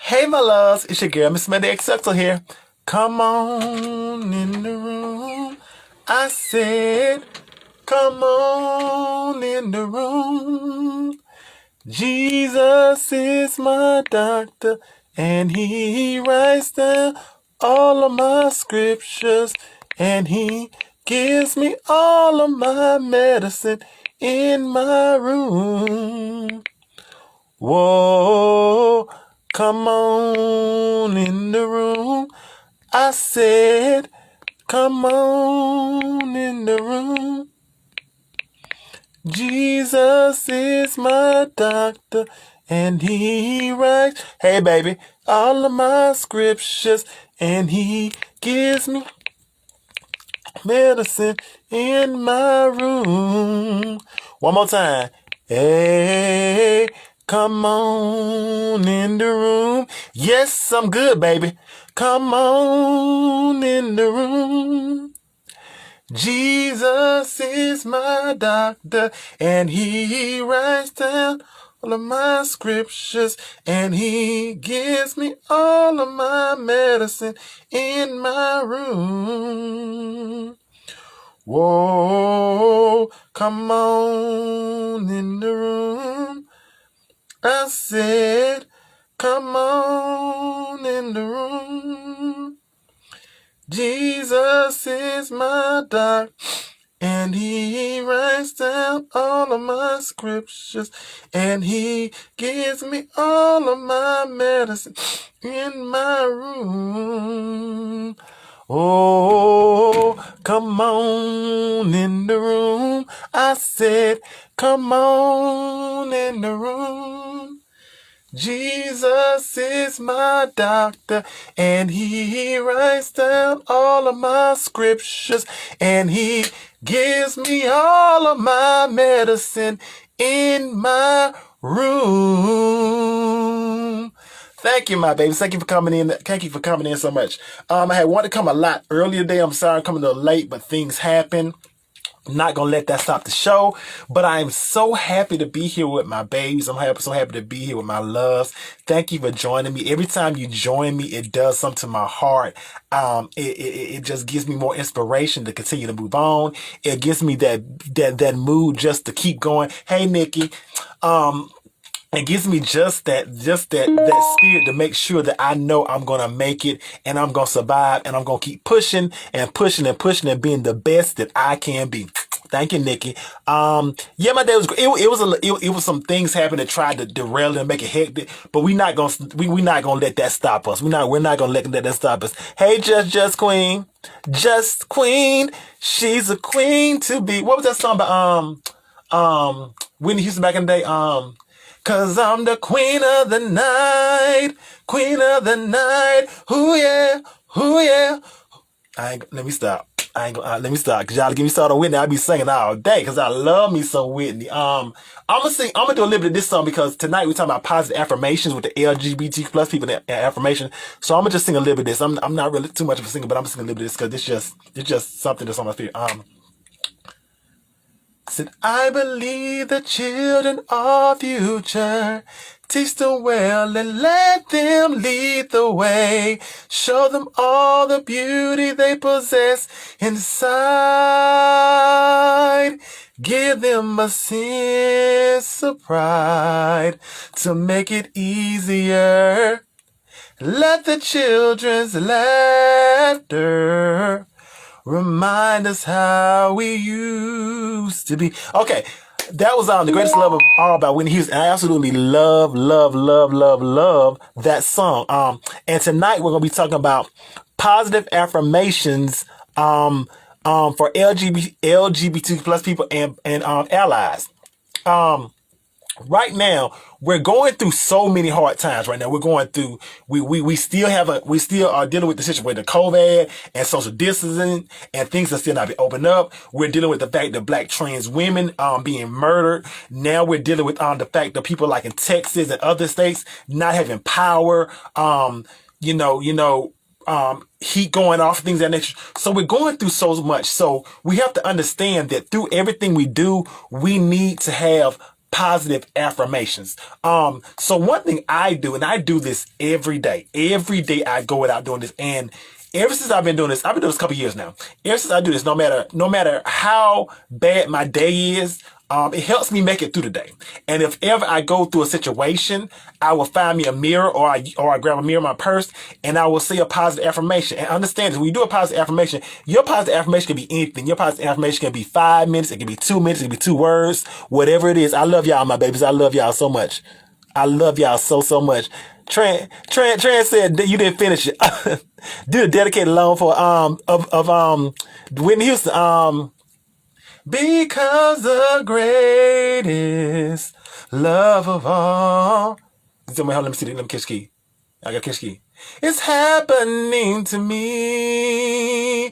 Hey, my loves, it's your girl, Miss Mandy XXL here. Come on in the room. I said, come on in the room. Jesus is my doctor, and he writes down all of my scriptures, and he gives me all of my medicine in my room. Whoa, come on in the room. I said, come on in the room. Jesus is my doctor, and he writes, hey baby, all of my scriptures, and he gives me medicine in my room. One more time. Hey, come on in the room. Yes, I'm good, baby. Come on in the room. Jesus is my doctor, and he writes down all of my scriptures, and he gives me all of my medicine in my room. Whoa, come on in the room. I said, come on in the room. Jesus is my doctor, and he writes down all of my scriptures, and he gives me all of my medicine in my room. Oh, come on in the room. I said, come on in the room. Jesus is my doctor, and he writes down all of my scriptures, and he gives me all of my medicine in my room. Thank you, my babies. Thank you for coming in. Thank you for coming in so much. I had wanted to come a lot earlier today. I'm sorry I'm coming a little late, but things happen. I'm not going to let that stop the show, but I am so happy to be here with my babies. So happy to be here with my loves. Thank you for joining me. Every time you join me, it does something to my heart. It just gives me more inspiration to continue to move on. It gives me that mood just to keep going. Hey, Nikki. It gives me just that spirit to make sure that I know I'm going to make it, and I'm going to survive, and I'm going to keep pushing and pushing and pushing and being the best that I can be. Thank you, Nikki. Yeah, my day was great. It was some things happened that tried to derail it and make it hectic, but we're not going to let that stop us. We're not going to let that stop us. Hey, Just Queen. Just Queen. She's a queen to be. What was that song by, Whitney Houston back in the day? Cause I'm the queen of the night, queen of the night. Ooh yeah, ooh yeah. Let me stop. Let me stop. Cause y'all get me started on Whitney. I'll be singing all day. Cause I love me some Whitney. I'm gonna do a little bit of this song because tonight we're talking about positive affirmations with the LGBTQ plus people in affirmation. So I'm gonna just sing a little bit of this. I'm not really too much of a singer, but I'm gonna sing a little bit of this because it's just something that's on my spirit. Said, I believe the children are future. Teach them well and let them lead the way. Show them all the beauty they possess inside. Give them a sense of pride to make it easier. Let the children's laughter remind us how we used to be. Okay, that was The Greatest Love of All by Whitney Houston. I absolutely love that song. And tonight we're gonna be talking about positive affirmations for LGBT plus people and allies. Right now, we're going through so many hard times right now. We're going through, we still are dealing with the situation with the COVID and social distancing and things that still not be opened up. We're dealing with the fact that black trans women, being murdered. Now we're dealing with, the fact that people like in Texas and other states not having power, heat going off, things of that nature. So we're going through so much. So we have to understand that through everything we do, we need to have positive affirmations. So one thing I do, and I do this every day. Every day I go out doing this, and ever since I've been doing this, I've been doing this a couple years now. Ever since I do this, no matter how bad my day is, it helps me make it through the day. And if ever I go through a situation, I will find me a mirror, or I grab a mirror in my purse, and I will say a positive affirmation. And understand this, when you do a positive affirmation, your positive affirmation can be anything. Your positive affirmation can be 5 minutes, it can be 2 minutes, it can be 2 words, whatever it is. I love y'all, my babies. I love y'all so much. I love y'all so much. Tran said that you didn't finish it. Do the dedicated loan for of Whitney Houston. Because the greatest love of all. Let me see. Let me catch key. I got catch key. It's happening to me.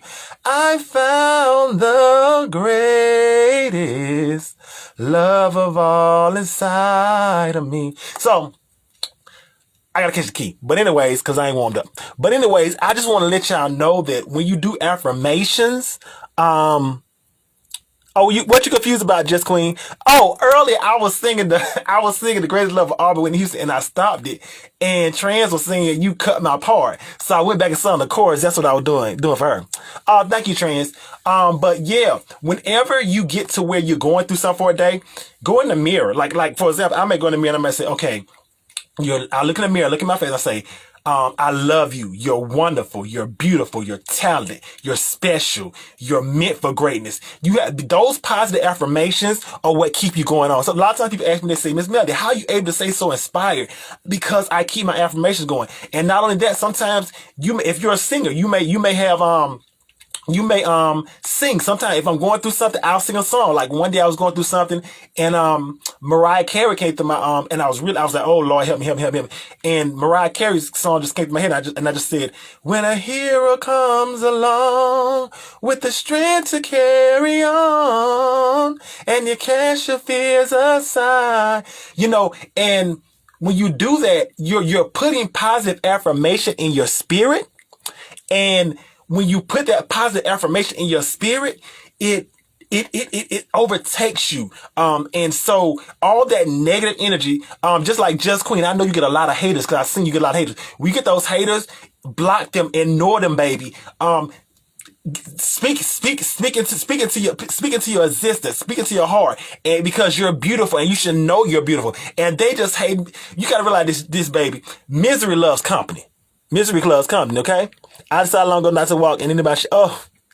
I found the greatest love of all inside of me. So I gotta catch the key. But anyways, because I ain't warmed up. But anyways, I just want to let y'all know that when you do affirmations, what you confused about, Just Queen? Oh, earlier I was singing the greatest love of all, Whitney Houston, and I stopped it. And Trans was singing "You Cut My Part," so I went back and sung the chorus. That's what I was doing for her. Thank you, Trans. But yeah, whenever you get to where you're going through something for a day, go in the mirror. Like for example, I may go in the mirror and I might say, okay, I look in the mirror, look in my face, I say, I love you. You're wonderful. You're beautiful. You're talented. You're special. You're meant for greatness. You have those positive affirmations are what keep you going on. So a lot of times people ask me, they say, Miss Melody, how are you able to stay so inspired? Because I keep my affirmations going. And not only that, sometimes if you're a singer, you may have, sing. Sometimes if I'm going through something, I'll sing a song. Like one day I was going through something, and Mariah Carey came through my and I was like, oh Lord, help me. And Mariah Carey's song just came to my head, and I just said, when a hero comes along with the strength to carry on, and you cast your fears aside, and when you do that, you're putting positive affirmation in your spirit. And when you put that positive affirmation in your spirit, it overtakes you. And so all that negative energy, just like Just Queen, I know you get a lot of haters, because I've seen you get a lot of haters. We get those haters, block them, ignore them, baby. Speak into your existence, speak into your heart, and because you're beautiful, and you should know you're beautiful. And they just hate. You gotta realize this, baby. Misery loves company. Misery loves company. Okay. I decided long ago not to walk, and anybody.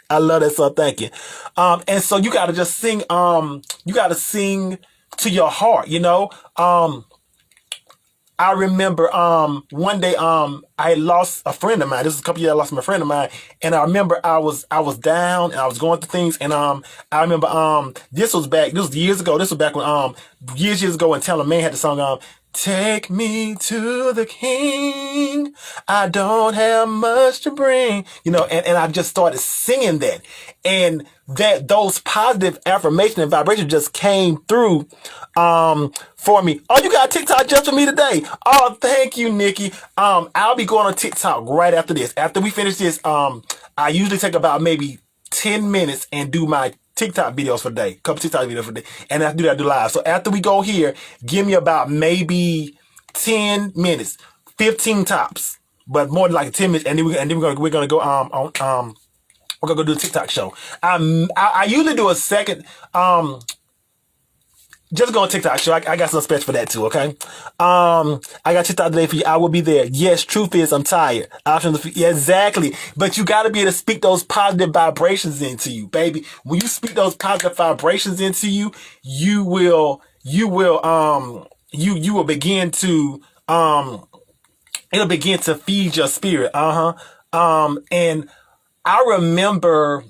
I love that song. Thank you. And so you gotta just sing. You gotta sing to your heart. I remember one day I lost a friend of mine. This was a couple years I lost my friend of mine, and I remember I was down and I was going through things, and I remember this was years ago. This was back when years ago when Taylor Man had the song take me to the King. I don't have much to bring, and I just started singing that, and those positive affirmation and vibration just came through for me. Oh, you got a TikTok just for me today. Oh, thank you, Nikki. I'll be going on TikTok right after this. After we finish this, I usually take about maybe 10 minutes and do my TikTok videos for the day. Couple TikTok videos for the day. And after that, I do live. So after we go here, give me about maybe 10 minutes, 15 tops, but more than like 10 minutes, and then we're gonna go we're gonna go do a TikTok show. I usually do a second just go on TikTok show. I got some special for that too, okay? I got TikTok today for you. I will be there. Yes, truth is I'm tired. Options, yeah, exactly. But you gotta be able to speak those positive vibrations into you, baby. When you speak those positive vibrations into you, you will begin to it'll begin to feed your spirit. And I remember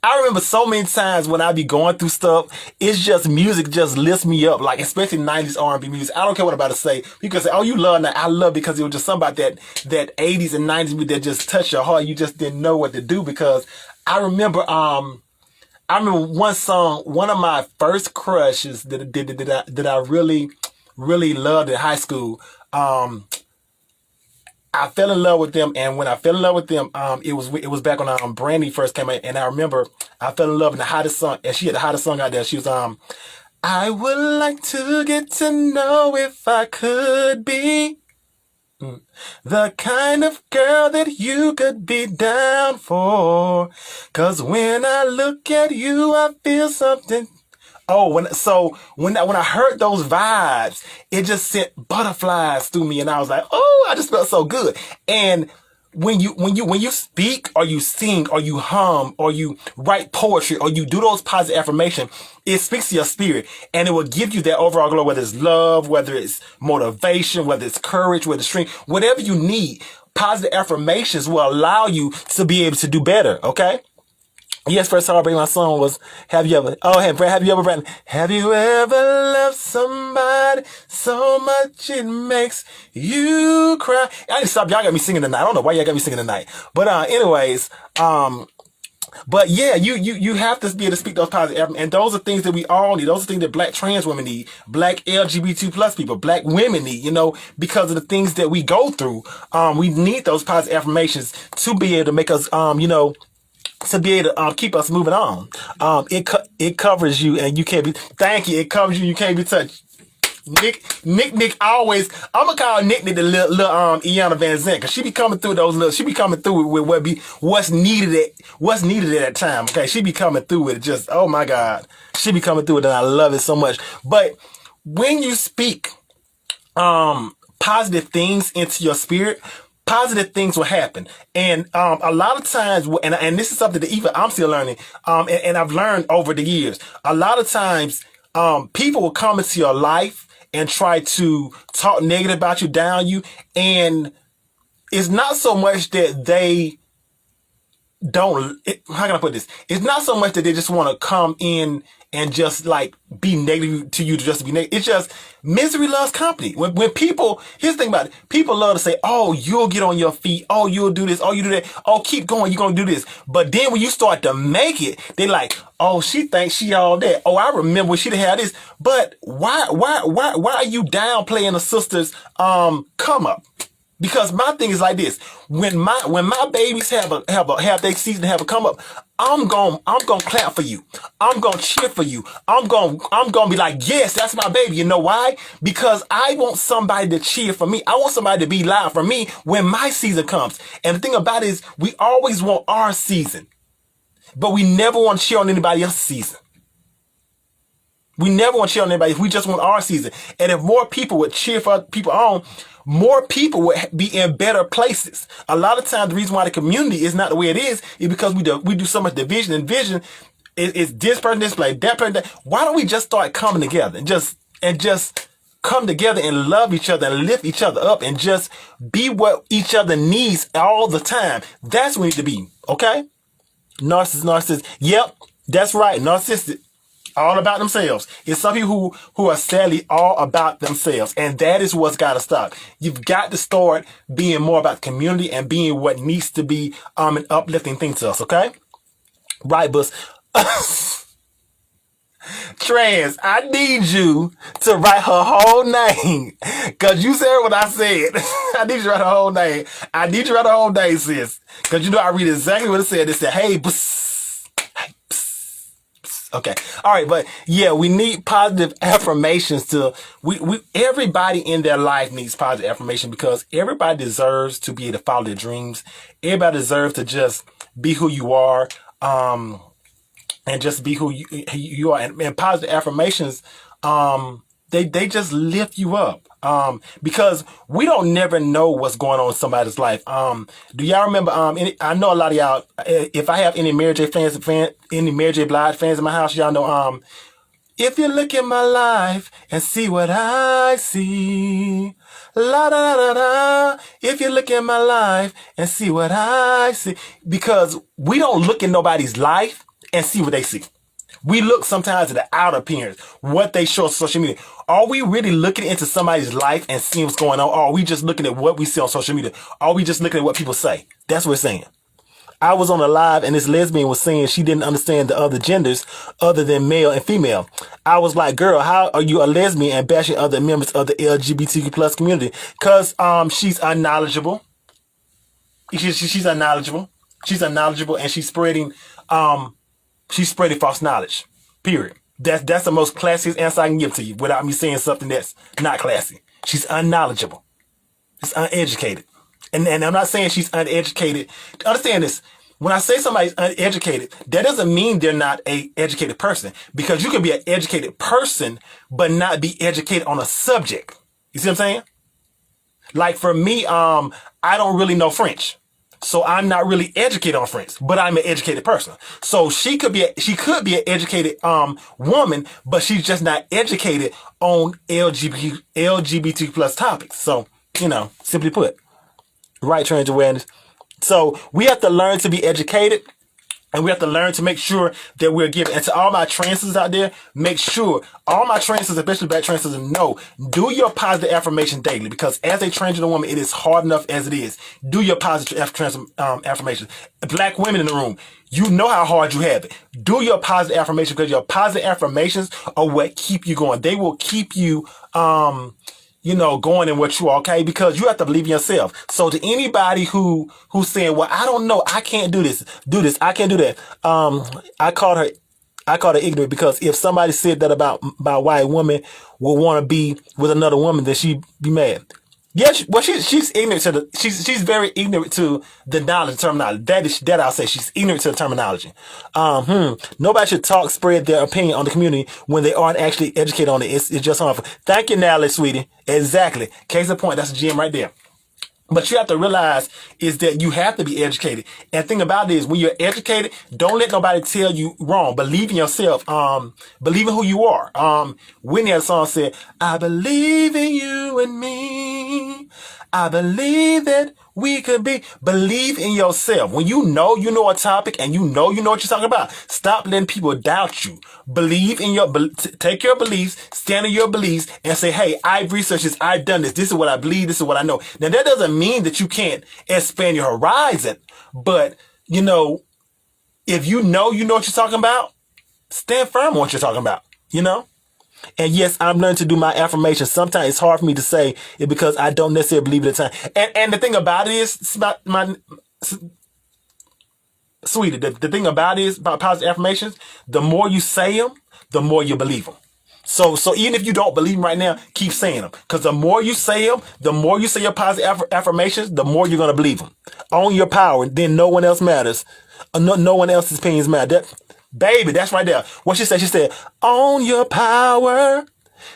I remember so many times when I be going through stuff, it's just music just lifts me up, like especially 90s R&B music. I don't care what I'm about to say. You can say, oh, you love that. I love because it was just something about that 80s and 90s music that just touched your heart. You just didn't know what to do, because I remember one song, one of my first crushes that I really, really loved in high school. I fell in love with them, and when I fell in love with them, it was back when Brandy first came out, and I remember I fell in love in the hottest song, and she had the hottest song out there. She was I would like to get to know if I could be the kind of girl that you could be down for. 'Cause when I look at you, I feel something. Oh, when I heard those vibes, it just sent butterflies through me, and I was like, oh, I just felt so good. And when you speak or you sing or you hum or you write poetry or you do those positive affirmations, it speaks to your spirit, and it will give you that overall glow, whether it's love, whether it's motivation, whether it's courage, whether it's strength, whatever you need. Positive affirmations will allow you to be able to do better. Okay. Yes, first heartbreak my song was have you ever loved somebody so much it makes you cry? I just stop. Y'all got me singing tonight. I don't know why y'all got me singing tonight. But anyways, but yeah, you have to be able to speak those positive, and those are things that we all need. Those are things that black trans women need, black LGBT plus people, black women need, because of the things that we go through. We need those positive affirmations to be able to make us, to be able to keep us moving on. It covers you, and you can't be. Thank you. It covers you. You can't be touched. Nick always. I'm gonna call Nick the little Iyanla Vanzant, because she be coming through those little. She be coming through with what's needed at that time. Okay, she be coming through with it. Just oh my God, she be coming through it, and I love it so much. But when you speak positive things into your spirit, positive things will happen. And a lot of times, and this is something that even I'm still learning, and I've learned over the years, a lot of times people will come into your life and try to talk negative about you, down you, and it's not so much that they how can I put this? It's not so much that they just want to come in and just like be negative to you, just to be negative. It's just misery loves company. When people, here's the thing about it. People love to say, oh, you'll get on your feet. Oh, you'll do this. Oh, you do that. Oh, keep going. You're going to do this. But then when you start to make it, they like, oh, she thinks she all that. Oh, I remember when she had this. But why are you downplaying a sister's, come up? Because my thing is like this: when my babies have their season, have a come up, I'm gonna clap for you. I'm gonna cheer for you. I'm gonna be like, yes, that's my baby. You know why? Because I want somebody to cheer for me. I want somebody to be loud for me when my season comes. And the thing about it is, we always want our season, but we never want to cheer on anybody else's season. We never want to cheer on anybody. We just want our season. And if more people would cheer for people on, more people would be in better places. A lot of times, the reason why the community is not the way it is because we do so much division. And vision is this person, this place, that person, that. Why don't we just start coming together and just come together and love each other and lift each other up and just be what each other needs all the time? That's what we need to be. Okay? Narcissist. Yep, that's right. Narcissistic. All about themselves. It's some people who are sadly all about themselves. And that is what's got to stop. You've got to start being more about the community and being what needs to be an uplifting thing to us, okay? Right, but Trans, I need you to write her whole name. Because you said what I said. I need you to write her whole name. I need you to write her whole name, sis. Because I read exactly what it said. It said, hey, okay. All right. But yeah, we need positive affirmations everybody in their life needs positive affirmation, because everybody deserves to be able to follow their dreams. Everybody deserves to just be who you are, and just be who you are. And positive affirmations, they just lift you up. Because we don't never know what's going on in somebody's life. Do y'all remember, I know a lot of y'all, if I have any Mary J any Mary J Blige fans in my house, y'all know, if you look at my life and see what I see, la da da da da, if you look at my life and see what I see, because we don't look at nobody's life and see what they see. We look sometimes at the outer appearance, what they show on social media. Are we really looking into somebody's life and seeing what's going on? Or are we just looking at what we see on social media? Are we just looking at what people say? That's what we're saying. I was on a live and this lesbian was saying she didn't understand the other genders other than male and female. I was like, girl, how are you a lesbian and bashing other members of the LGBTQ plus community? Because she's unknowledgeable. She's unknowledgeable. She's unknowledgeable, and she's spreading false knowledge. Period. That's the most classiest answer I can give to you without me saying something that's not classy. She's unknowledgeable. She's uneducated. And I'm not saying she's uneducated. Understand this. When I say somebody's uneducated, that doesn't mean they're not an educated person. Because you can be an educated person, but not be educated on a subject. You see what I'm saying? Like for me, I don't really know French. So I'm not really educated on French, but I'm an educated person. So she could be an educated woman, but she's just not educated on LGBT plus topics. So, simply put, right trans awareness. So we have to learn to be educated. And we have to learn to make sure that we're giving. And to all my transers out there, make sure, all my transers, especially black transers, know, do your positive affirmation daily. Because as a transgender woman, it is hard enough as it is. Do your positive affirmations. Black women in the room, you know how hard you have it. Do your positive affirmations, because your positive affirmations are what keep you going. They will keep you, going in what you are, okay? Because you have to believe in yourself. So to anybody who's saying, well, I don't know, I can't do this, I can't do that. I called her ignorant, because if somebody said that about why a woman would want to be with another woman, then she'd be mad. Yeah, she's ignorant to she's very ignorant to the knowledge, terminology. That I'll say she's ignorant to the terminology. Nobody should spread their opinion on the community when they aren't actually educated on it. It's just harmful. Thank you, Natalie, sweetie. Exactly. Case in point, that's a gem right there. But you have to realize is that you have to be educated. And the thing about it is, when you're educated, don't let nobody tell you wrong. Believe in yourself. Believe in who you are. Whitney had a song said, I believe in you and me. I believe that we could be. Believe in yourself. When you know a topic and you know what you're talking about, stop letting people doubt you. Believe in take your beliefs, stand in your beliefs, and say, hey, I've researched this, I've done this, this is what I believe, this is what I know. Now, that doesn't mean that you can't expand your horizon, but, if you know what you're talking about, stand firm on what you're talking about, And yes, I'm learning to do my affirmations. Sometimes it's hard for me to say it because I don't necessarily believe it at the time. And the thing about it is, sweetie, the thing about it is about positive affirmations, the more you say them, the more you believe them. So even if you don't believe them right now, keep saying them. Because the more you say them, the more you say your positive affirmations, the more you're going to believe them. Own your power, then no one else matters. No one else's opinions matter. Baby, that's right there. What she said, own your power,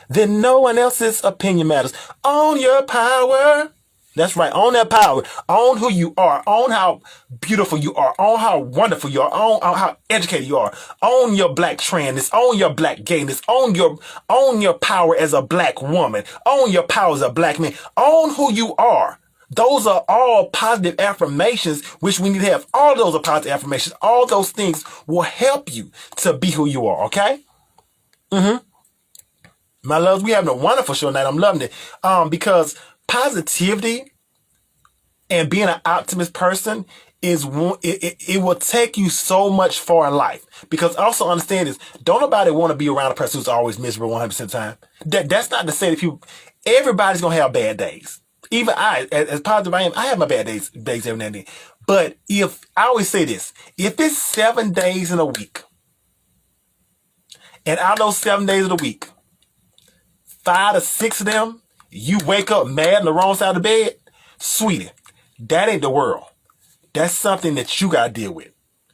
then no one else's opinion matters. Own your power. That's right. Own that power. Own who you are. Own how beautiful you are. Own how wonderful you are. Own how educated you are. Own your black trans. Own your black gayness. Own your power as a black woman. Own your power as a black man. Own who you are. Those are all positive affirmations, which we need to have. All those are positive affirmations. All those things will help you to be who you are, okay? My loves, we having a wonderful show tonight. I'm loving it. Because positivity and being an optimist person is it will take you so much far in life. Because also understand this, don't nobody want to be around a person who's always miserable 100% of the time. That's not to say that people, everybody's going to have bad days. Even I, as positive I am, I have my bad days every now and then. But I always say this, if it's 7 days in a week, and out of those 7 days of the week, 5 to 6 of them, you wake up mad on the wrong side of the bed, sweetie, that ain't the world. That's something that you got to deal with.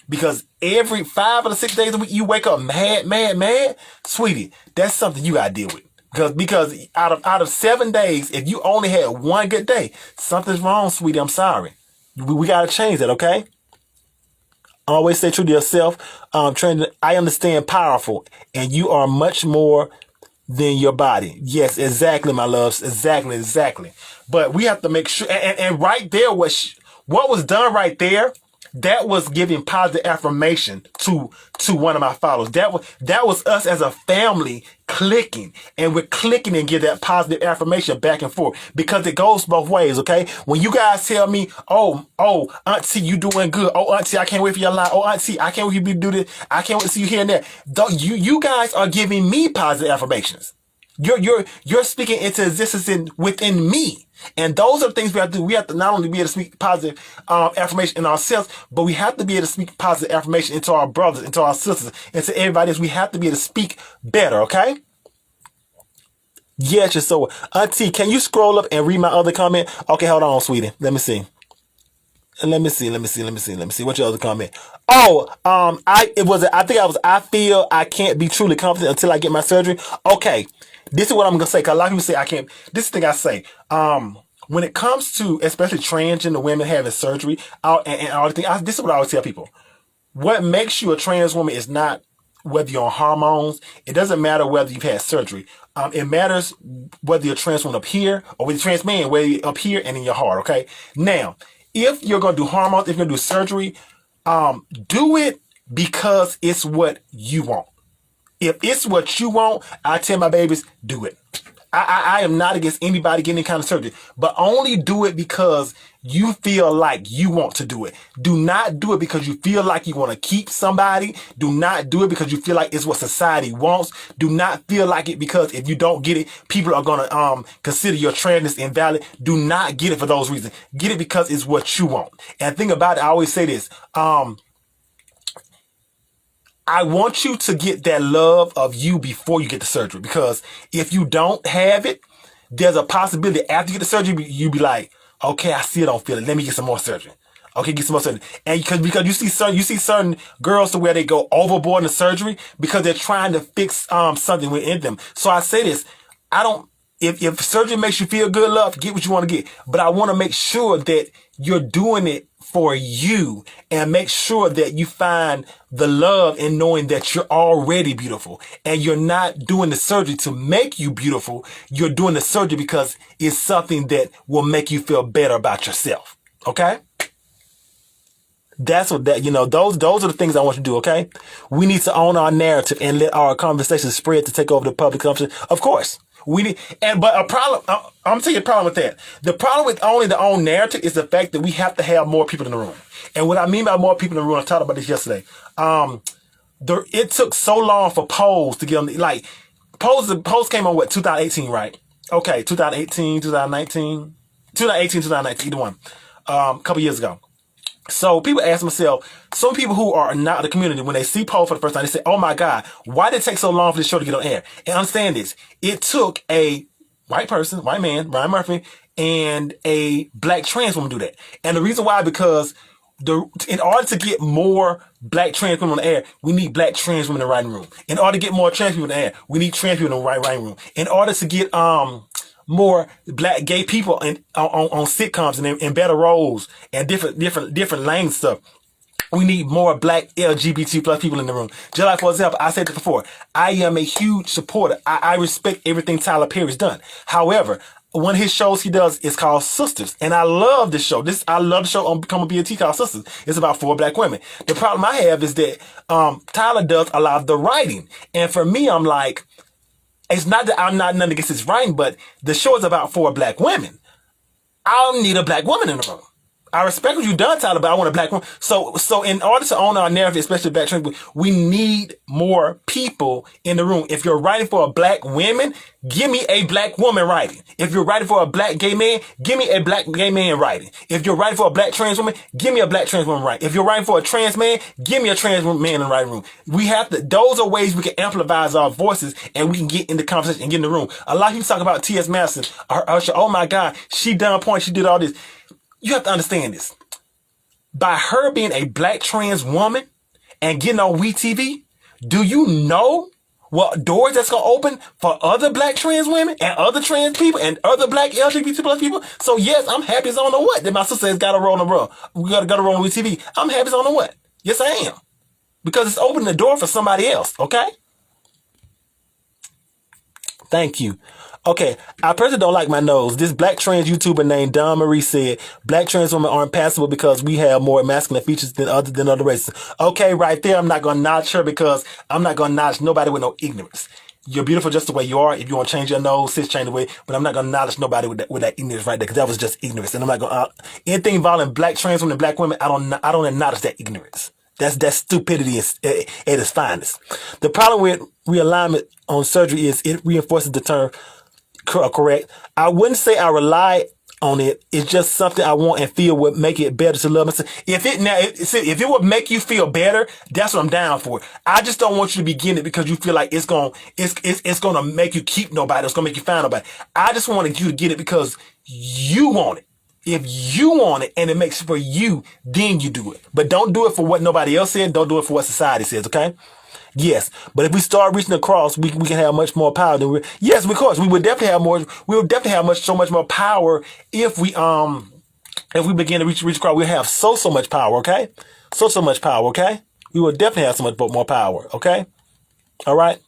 Because every 5 of the 6 days of the week, you wake up mad, sweetie, that's something you got to deal with. Because out of 7 days, if you only had one good day, something's wrong, sweetie. I'm sorry. We got to change that, okay? Always stay true to yourself. I understand powerful, and you are much more than your body. Yes, exactly, my loves. Exactly. But we have to make sure, and right there, what was done right there, that was giving positive affirmation to one of my followers. That was us as a family clicking, and we're clicking and give that positive affirmation back and forth, because it goes both ways. Okay, when you guys tell me, oh, auntie, you doing good. Oh, auntie, I can't wait for your live. Oh, auntie, I can't wait for you to do this. I can't wait to see you here and there. You guys are giving me positive affirmations. You're speaking into existence within me. And those are the things we have to do. We have to not only be able to speak positive affirmation in ourselves, but we have to be able to speak positive affirmation into our brothers, into our sisters, into everybody else. We have to be able to speak better, okay? Yes, you're so. Auntie, can you scroll up and read my other comment? Okay, hold on, sweetie. Let me see. What's your other comment? Oh, I feel I can't be truly confident until I get my surgery. Okay. This is what I'm gonna say, because a lot of people say I can't. This is the thing I say. When it comes to especially transgender women having surgery, and all the things, this is what I always tell people. What makes you a trans woman is not whether you're on hormones. It doesn't matter whether you've had surgery. It matters whether you're a trans woman up here or whether you're trans man, whether you're up here and in your heart. Okay. Now, if you're gonna do hormones, if you're gonna do surgery, do it because it's what you want. If it's what you want, I tell my babies, do it. I am not against anybody getting any kind of surgery, but only do it because you feel like you want to do it. Do not do it because you feel like you want to keep somebody. Do not do it because you feel like it's what society wants. Do not feel like it because if you don't get it, people are going to consider your transness invalid. Do not get it for those reasons. Get it because it's what you want. And think about it, I always say this. I want you to get that love of you before you get the surgery, because if you don't have it, there's a possibility after you get the surgery, you be like, okay, I still don't feel it. Let me get some more surgery. Okay, get some more surgery. And because you see certain girls to where they go overboard in the surgery because they're trying to fix something within them. So I say this, if surgery makes you feel good, love, get what you want to get. But I want to make sure that you're doing it for you, and make sure that you find the love in knowing that you're already beautiful, and you're not doing the surgery to make you beautiful. You're doing the surgery because it's something that will make you feel better about yourself. Okay? That's what those are the things I want you to do, okay? We need to own our narrative and let our conversations spread to take over the public conversation. Of course. But a problem, I'm gonna tell you a problem with that. The problem with owning the own narrative is the fact that we have to have more people in the room. And what I mean by more people in the room, I talked about this yesterday. It took so long for polls to get on polls came on 2018, right? Okay, 2018, 2019, either one. A couple years ago. So people ask themselves, some people who are not in the community, when they see polls for the first time, they say, oh my God, why did it take so long for this show to get on air? And understand this. It took a white man, Ryan Murphy, and a black trans woman to do that. And the reason why, because in order to get more black trans women on the air, we need black trans women in the writing room. In order to get more trans people in the air, we need trans people in the writing room. In order to get more black gay people on sitcoms and in better roles and different lane stuff, we need more black LGBT plus people in the room. Just like, for example, I said this before, I am a huge supporter. I respect everything Tyler Perry's done. However, one of his shows he does is called Sisters. And I love this show. I love the show on Become a BET called Sisters. It's about 4 black women. The problem I have is that Tyler does a lot of the writing. And for me, I'm like, it's not that I'm not nothing against his writing, but the show is about 4 black women. I don't need a black woman in the room. I respect what you've done, Tyler, but I want a black woman. So in order to own our narrative, especially black trans, we need more people in the room. If you're writing for a black woman, give me a black woman writing. If you're writing for a black gay man, give me a black gay man writing. If you're writing for a black trans woman, give me a black trans woman writing. If you're writing for a trans man, give me a trans man in the writing room. Those are ways we can amplify our voices and we can get in the conversation and get in the room. A lot of people talk about T.S. Madison. Oh my God, she done point, she did all this. You have to understand this. By her being a black trans woman and getting on WeTV, do you know what doors that's going to open for other black trans women and other trans people and other black LGBT plus people? So yes, I'm happy as on the what that my sister has got to roll on the road. We got to roll on WeTV. I'm happy as on the what. Yes, I am. Because it's opening the door for somebody else. Okay? Thank you. Okay, I personally don't like my nose. This black trans YouTuber named Dawn Marie said, black trans women aren't passable because we have more masculine features than other races. Okay, right there, I'm not going to notch her because I'm not going to notch nobody with no ignorance. You're beautiful just the way you are. If you want to change your nose, sis, change the way. But I'm not going to notch nobody with that ignorance right there, because that was just ignorance. And I'm not going to, anything involving black trans women and black women, I don't acknowledge that ignorance. That's stupidity at its finest. The problem with realignment on surgery is it reinforces the term correct. I wouldn't say I rely on it. It's just something I want and feel would make it better to love myself. If it would make you feel better, that's what I'm down for. I just don't want you to begin it because you feel like it's gonna make you keep nobody. It's gonna make you find nobody. I just wanted you to get it because you want it. If you want it and it makes it for you, then you do it. But don't do it for what nobody else said. Don't do it for what society says. Okay. Yes, but if we start reaching across, we can have much more power than yes, of course, we would definitely have more. We would definitely have so much more power if we begin to reach across. We'll have so much power. Okay, so much power. Okay, we will definitely have so much more power. Okay, all right.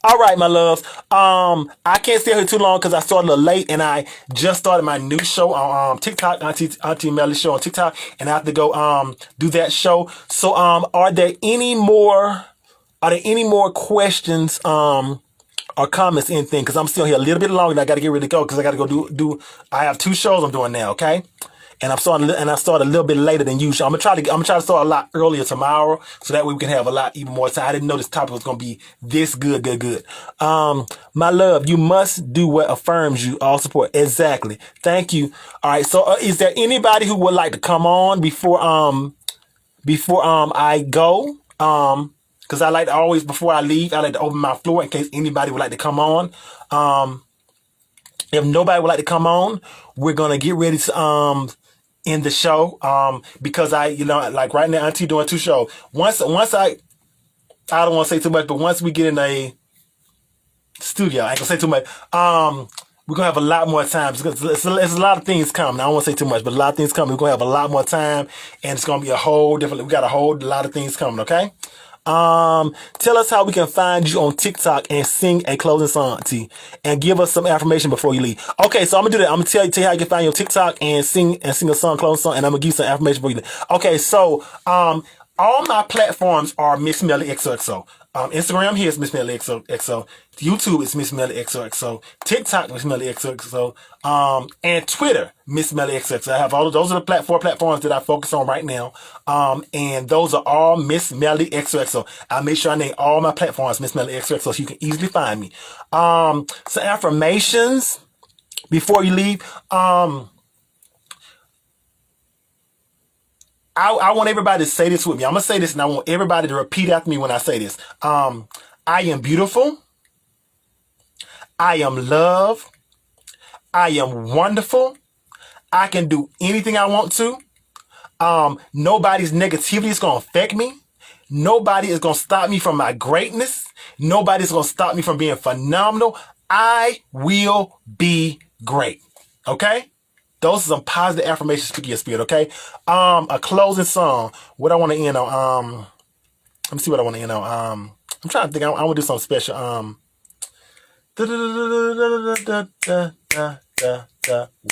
All right, my loves. I can't stay here too long because I started a little late and I just started my new show on TikTok, Auntie Melly's show on TikTok, and I have to go do that show. So are there any more questions or comments, anything? Because I'm still here a little bit longer and I gotta get ready to go because I gotta go do I have 2 shows I'm doing now, okay? And I started a little bit later than usual. I'm gonna try to start a lot earlier tomorrow, so that way we can have a lot even more time. I didn't know this topic was gonna be this good. My love, you must do what affirms you. All support. Exactly. Thank you. All right. So, is there anybody who would like to come on before I go? Because I like to always before I leave, I like to open my floor in case anybody would like to come on. If nobody would like to come on, we're gonna get ready to in the show, because like right now, Auntie doing 2 shows. Once I don't want to say too much, but once we get in a studio, I ain't gonna say too much. We're gonna have a lot more time. It's a lot of things coming. I don't want to say too much, but a lot of things coming. We're gonna have a lot more time, and it's gonna be a whole different. We got a whole lot of things coming. Okay. Tell us how we can find you on TikTok and sing a closing song, T, and give us some affirmation before you leave. Okay, so I'm gonna do that. I'm gonna tell you how you can find you on TikTok and sing a song, closing song, and I'm gonna give you some affirmation before you leave. Okay, so all my platforms are Miss Melly XOXO. Instagram here is Miss Melly XOXO. YouTube is Miss Melly XOXO. TikTok Miss Melly XOXO. And Twitter Miss Melly XOXO. I have all of those are the 4 platforms that I focus on right now. And those are all Miss Melly XOXO. I make sure I name all my platforms Miss Melly XOXO so you can easily find me. So affirmations before you leave. I want everybody to say this with me. I'm going to say this and I want everybody to repeat after me when I say this. I am beautiful. I am love. I am wonderful. I can do anything I want to. Nobody's negativity is going to affect me. Nobody is going to stop me from my greatness. Nobody's going to stop me from being phenomenal. I will be great. Okay? Those are some positive affirmations to your spirit, okay? A closing song. What I want to end on. Let me see what I want to end on. I'm trying to think. I want to do something special.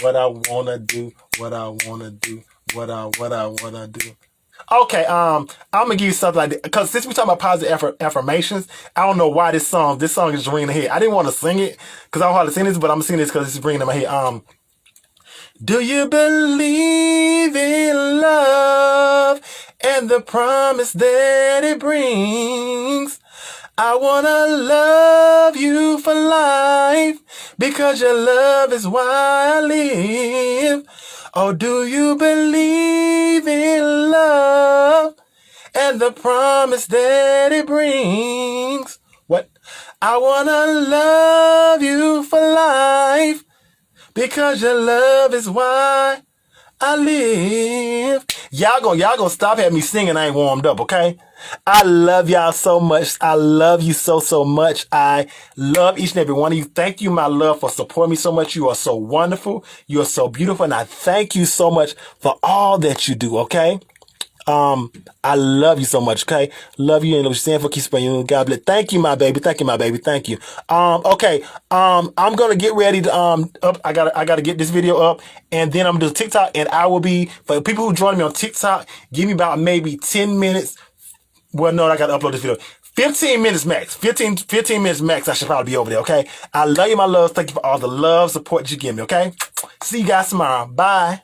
What I wanna do. What I wanna do. What I wanna do. Okay, I'm gonna give you something like that because since we're talking about positive affirmations, I don't know why this song is ringing in my head. I didn't want to sing it because I don't know how to sing this, but I'm gonna sing this because it's ringing in my head. Do you believe in love and the promise that it brings? I wanna love you for life because your love is why I live. Oh, do you believe in love and the promise that it brings? What? I wanna love you for life because your love is why I live. Y'all gonna stop having me singing. I ain't warmed up, okay? I love y'all so much. I love you so much. I love each and every one of you. Thank you, my love, for supporting me so much. You are so wonderful. You are so beautiful. And I thank you so much for all that you do, okay? I love you so much, okay? Love you and what you're saying for keep spreading you. God bless. Thank you, my baby. Thank you, my baby. Thank you. Okay. I'm gonna get ready to up. I gotta get this video up, and then I'm gonna do TikTok, and I will be for people who join me on TikTok. Give me about maybe 10 minutes. Well, no, I gotta upload this video. 15 minutes max. 15 minutes max. I should probably be over there, okay? I love you, my love. Thank you for all the love, support that you give me, okay? See you guys tomorrow. Bye.